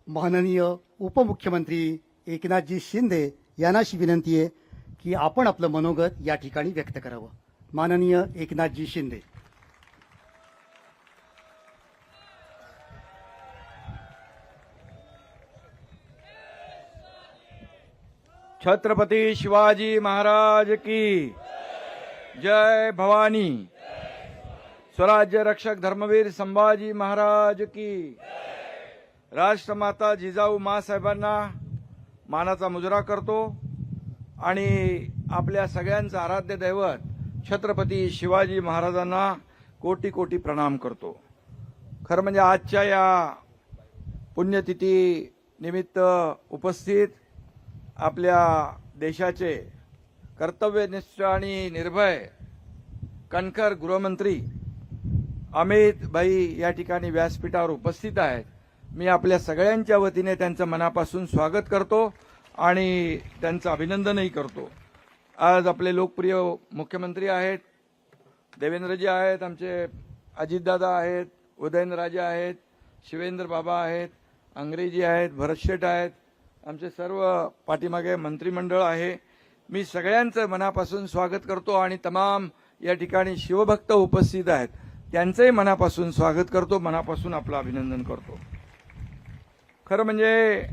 माननीय उपमुख्यमंत्री एकनाथजी शिंदे यांनाशी विनंती आहे की आपण आपलं मनोगत या ठिकाणी व्यक्त करावं. माननीय एकनाथजी शिंदे. छत्रपती शिवाजी महाराज की जय. भवानी. स्वराज्य रक्षक धर्मवीर संभाजी महाराज की. राष्ट्रमाता जिजाऊ माँसाहेबांना मानाचा मुजरा करतो आणि आपल्या सगळ्यांचं आराध्य दैवत छत्रपती शिवाजी महाराजांना कोटी कोटी प्रणाम करतो. खरं म्हणजे आजच्या या पुण्यतिथी निमित्त उपस्थित आपल्या देशाचे कर्तव्यनिष्ठ आणि निर्भय कणखर गृहमंत्री अमित भाई या ठिकाणी व्यासपीठावर उपस्थित आहेत. मी आपल्या सगळ्यांच्या वतीने त्यांचं मनापासून स्वागत करतो आणि त्यांचं अभिनंदनही करतो. आज आपले लोकप्रिय मुख्यमंत्री आहेत, देवेंद्रजी आहेत, आमचे अजितदादा आहेत, उदयनराजे आहेत, शिवेंद्र बाबा आहेत, अंग्रेजी आहेत, भरतशेठ आहेत, आमचे सर्व पाठीमागे मंत्रिमंडळ आहे. मी सगळ्यांचं मनापासून स्वागत करतो आणि तमाम या ठिकाणी शिवभक्त उपस्थित आहेत त्यांचंही मनापासून स्वागत करतो, मनापासून आपलं अभिनंदन करतो. खरं म्हणजे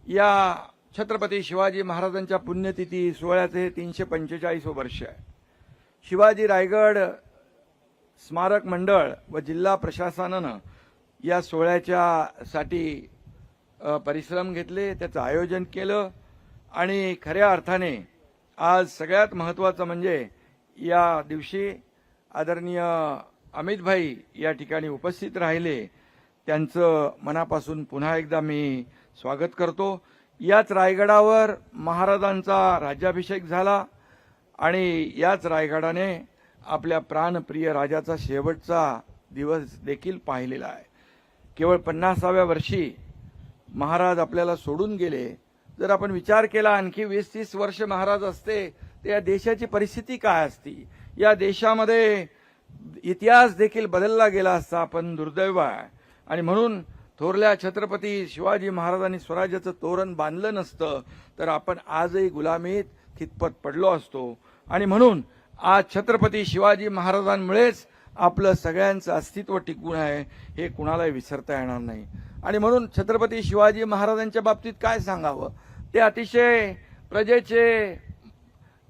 या छत्रपती शिवाजी महाराजांच्या पुण्यतिथी सोहळ्याचे हे 345 वर्ष आहे. शिवाजी रायगड स्मारक मंडळ व जिल्हा प्रशासनानं या सोहळ्याच्यासाठी परिश्रम घेतले, त्याचं आयोजन केलं आणि खऱ्या अर्थाने आज सगळ्यात महत्त्वाचं म्हणजे या दिवशी आदरणीय अमित भाई या ठिकाणी उपस्थित राहिले. त्यांचं मनापासून पुन्हा एकदा मी स्वागत करतो. याच रायगडावर महाराजांचा राज्याभिषेक झाला आणि याच रायगडाने आपल्या प्राणप्रिय राजाचा शेवटचा दिवस देखील पाहिलेला आहे. केवळ 50व्या वर्षी महाराज आपल्याला सोडून गेले. जर आपण विचार केला आणखी 20-30 वर्ष महाराज असते तर या देशाची परिस्थिती काय असती, या देशामध्ये इतिहास देखील बदलला गेला असता. पण दुर्दैव आहे आणि म्हणून थोरल्या छत्रपती शिवाजी महाराजांनी स्वराज्याचं तोरण बांधलं नसतं तर आपण आजही गुलामीत खितपत पडलो असतो. आणि म्हणून आज छत्रपती शिवाजी महाराजांमुळेच आपलं सगळ्यांचं अस्तित्व टिकून आहे हे कुणालाही विसरता येणार नाही. आणि म्हणून छत्रपती शिवाजी महाराजांच्या बाबतीत काय सांगावं, ते अतिशय प्रजेचे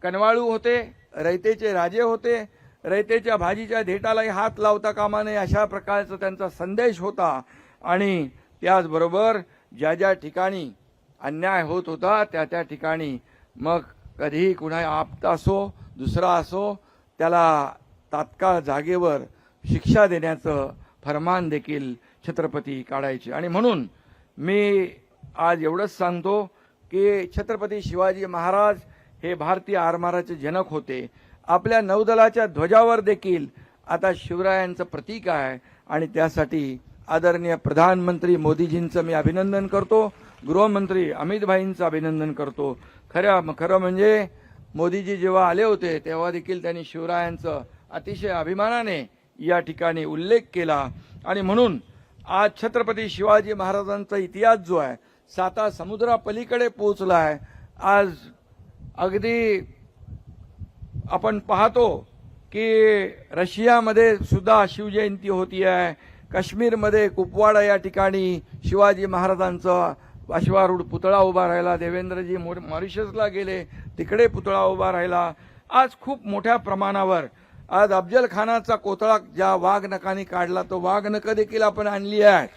कनवाळू होते, रयतेचे राजे होते. रयतेच्या भाजीच्या देठालाही हात लावता कामा नये अशा प्रकारचा त्यांचा संदेश होता. आणि त्याचबरोबर ज्या ज्या ठिकाणी अन्याय होत होता त्या त्या ठिकाणी मग कधीही कुणा आप्त असो दुसरा असो त्याला तात्काळ जागेवर शिक्षा देण्याचं फरमान देखील छत्रपती काढायचे. आणि म्हणून मी आज एवढंच सांगतो की छत्रपती शिवाजी महाराज हे भारतीय आरमाराचे जनक होते. आपल्या नौदलाच्या ध्वजावर देखील आता शिवरायांचं प्रतीक आहे आणि त्यासाठी आदरणीय प्रधानमंत्री मोदीजींचं मी अभिनंदन करतो, गृहमंत्री अमित भाईंचं अभिनंदन करतो. खरं म्हणजे मोदीजी जेव्हा आले होते तेव्हा देखील त्यांनी शिवरायांचं अतिशय अभिमानाने या ठिकाणी उल्लेख केला. आणि म्हणून आज छत्रपती शिवाजी महाराजांचा इतिहास जो आहे 7 समुद्रापलीकडे पोहोचला आहे. आज अगदी आपण पाहतो की रशियामध्ये सुद्धा शिवजयंती होती आहे. काश्मीरमध्ये कुपवाडा या ठिकाणी शिवाजी महाराजांचा अश्वारूढ पुतळा उभा राहिला. देवेंद्रजी मॉरिशसला गेले, तिकडे पुतळा उभा राहिला. आज खूप मोठ्या प्रमाणावर आज अफजल खानाचा कोतळा ज्या वाघनखांनी काढला तो वाघनख देखील आपण आणली आहे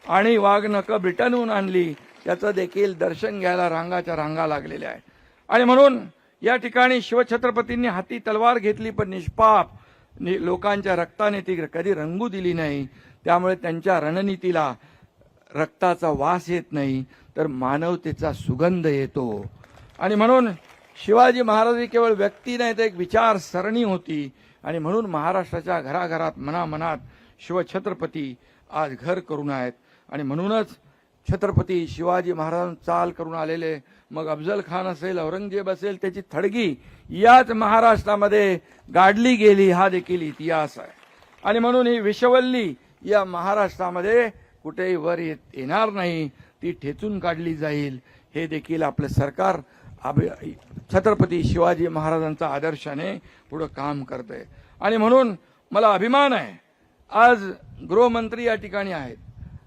आणि वाघनख ब्रिटनहून आणली. त्याचं देखील दर्शन घ्यायला रांगाच्या रांगा लागलेल्या आहेत. आणि म्हणून या ठिकाणी शिवछत्रपतींनी हाती तलवार घेतली पण निष्पाप लोकांच्या रक्ताने ती कधी रंगू दिली नाही. त्यामुळे त्यांच्या रणनीतीला रक्ताचा वास येत नाही तर मानवतेचा सुगंध येतो. आणि म्हणून शिवाजी महाराज ही केवळ व्यक्ती नाही तर एक विचारसरणी होती. आणि म्हणून महाराष्ट्राच्या घराघरात मनामनात शिवछत्रपती आज घर करून आहेत. आणि म्हणूनच छत्रपती शिवाजी महाराजांना चाल करून आलेले मग अफजल खान असेल, औरंगजेब असेल, त्याची थडगी याच महाराष्ट्रामध्ये गाडली गेली हा देखील इतिहास आहे. आणि म्हणून ही विषवल्ली या महाराष्ट्रामध्ये कुठेही वर येणार नाही, ती ठेचून काढली जाईल. हे देखील आपलं सरकार छत्रपती शिवाजी महाराजांचा आदर्शाने पुढे काम करतंय. आणि म्हणून मला अभिमान आहे, आज गृहमंत्री या ठिकाणी आहेत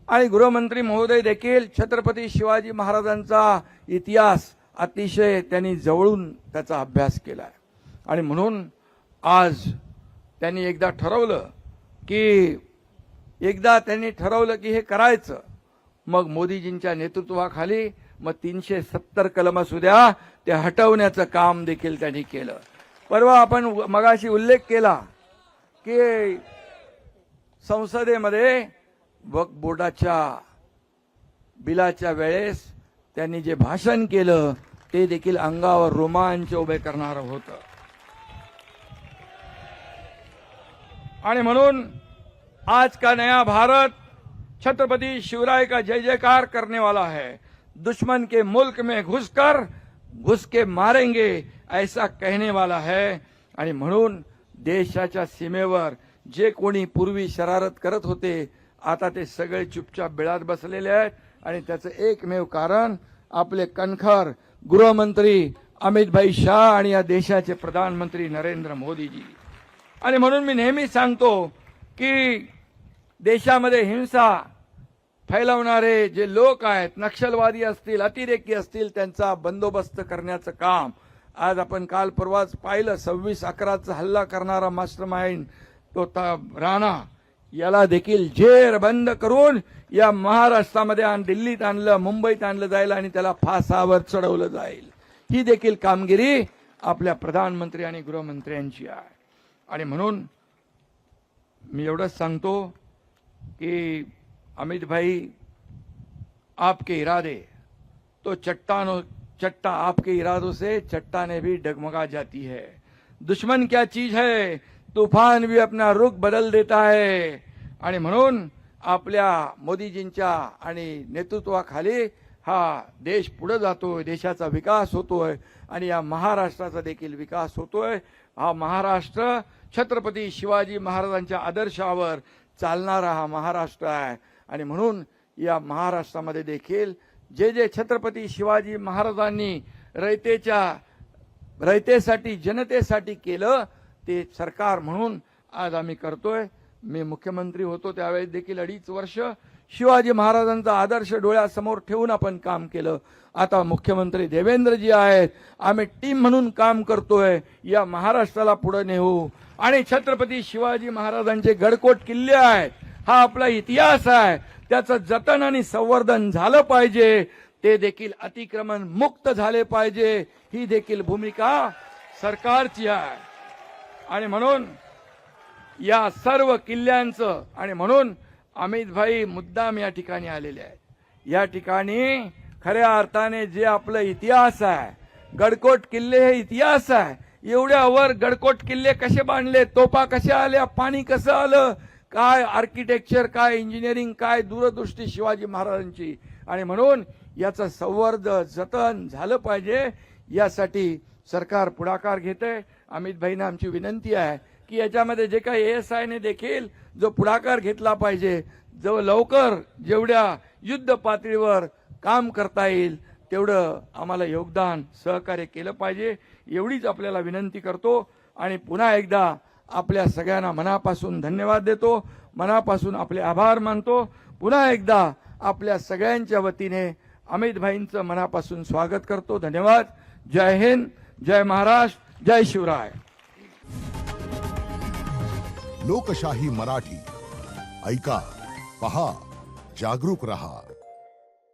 आणि गृहमंत्री महोदय देखील छत्रपती शिवाजी महाराजांचा इतिहास अतिशय त्यांनी जवळून त्याचा अभ्यास केला आहे. आणि म्हणून आज त्यांनी एकदा ठरवलं की हे करायचं. मग मोदीजींच्या नेतृत्वाखाली मग 370 कलम असू द्या, ते हटवण्याचं काम देखील त्यांनी केलं. परवा आपण मगाशी उल्लेख केला की संसदेमध्ये वक्फ बोर्डाच्या बिलाच्या वेळेस त्यांनी जे भाषण केलं ते देखील अंगावर रोमांच उभे करणारं होतं. आणि म्हणून आज का नया भारत छत्रपति शिवराय का जय जयकार करने वाला है. दुश्मन के मुल्क में घुस के मारेंगे ऐसा कहने वाला है. आणि म्हणून देशाच्या सीमेवर जे कोणी पूर्वी शरारत करत होते, आता ते सगळे चुपचाप बिळात बसलेले आहेत. आणि त्याचं एकमेव कारण आपले कणखर गृहमंत्री अमितभाई शाह आणि या देशाचे प्रधानमंत्री नरेंद्र मोदीजी. आणि म्हणून मी नेहमी सांगतो की देशामध्ये हिंसा फैलवणारे जे लोक आहेत, नक्षलवादी असतील, अतिरेकी असतील, त्यांचा बंदोबस्त करण्याचं काम आज आपण काल परवाच पाहिलं. 26/11चा हल्ला करणारा मास्टरमाइंड तो राणा, याला देखील जेरबंद करून या महाराष्ट्रामध्ये दिल्लीत आणलं, मुंबईत आणलं जाईल आणि त्याला फासावर चढवलं जाईल. ही देखील कामगिरी आपल्या प्रधानमंत्री आणि गृहमंत्र्यांची आहे. आणि म्हणून मी एवढंच सांगतो कि अमित भाई, आपके इरादे तो चट्टा आपके इरादों से चट्टाने भी डगमगा जाती है. दुश्मन क्या चीज है, तूफान भी अपना रुख बदल देता है. आणि म्हणून आपल्या मोदीजींच्या आणि नेतृत्वाखाली हा देश पुढे जातोय, देशाचा विकास होतोय आणि या महाराष्ट्राचा देखील विकास होतोय. हा महाराष्ट्र छत्रपती शिवाजी महाराजांच्या आदर्शावर चालणारा हा महाराष्ट्र आहे. आणि म्हणून या महाराष्ट्रामध्ये देखील जे जे छत्रपती शिवाजी महाराजांनी रयतेसाठी जनतेसाठी केलं ते सरकार म्हणून आज आम्ही करतोय. मी मुख्यमंत्री होतो त्यावेळेस देखील 2.5 वर्ष शिवाजी महाराजांचा आदर्श डोळ्यासमोर ठेवून आपण काम केलं. आता मुख्यमंत्री देवेंद्रजी आहेत, आम्ही टीम म्हणून काम करतोय. या महाराष्ट्राला पुढे नेऊ आणि छत्रपती शिवाजी महाराजांचे गडकोट किल्ले आहेत, हा आपला इतिहास आहे, त्याचं जतन आणि संवर्धन झालं पाहिजे. ते देखील अतिक्रमण मुक्त झाले पाहिजे, ही देखील भूमिका सरकारची आहे. आणि म्हणून या सर्व किल्ल्यांचं, आणि म्हणून अमित भाई मुद्दाम या ठिकाणी आलेले आहेत. या ठिकाणी खऱ्या अर्थाने जे आपलं इतिहास आहे, गडकोट किल्ले हे इतिहास आहे. एवढ्यावर गडकोट किल्ले कसे बांधले, तोफा कशा आल्या, पाणी कसं आलं, काय आर्किटेक्चर, काय इंजिनिअरिंग, काय दूरदृष्टी शिवाजी महाराजांची. आणि म्हणून याचं संवर्धन जतन झालं पाहिजे, यासाठी सरकार पुढाकार घेते. अमित भाईंना आमची विनंती आहे की याच्यामध्ये जे काही ASI ने देखील जो पुढाकार घेतला पाहिजे, जो लवकर जेवढ्या युद्ध पातळीवर काम करता येईल तेवढं आम्हाला योगदान सहकार्य केलं पाहिजे, एवढीच आपल्याला विनंती करतो. आणि पुन्हा एकदा आपल्या सगळ्यांना मनापासून धन्यवाद देतो, मनापासून आपले आभार मानतो. पुन्हा एकदा आपल्या सगळ्यांच्या वतीने अमित भाईंचं मनापासून स्वागत करतो. धन्यवाद. जय हिंद, जय महाराष्ट्र, जय शिवराय. लोकशाही मराठी ऐका, पहा, जागरूक रहा.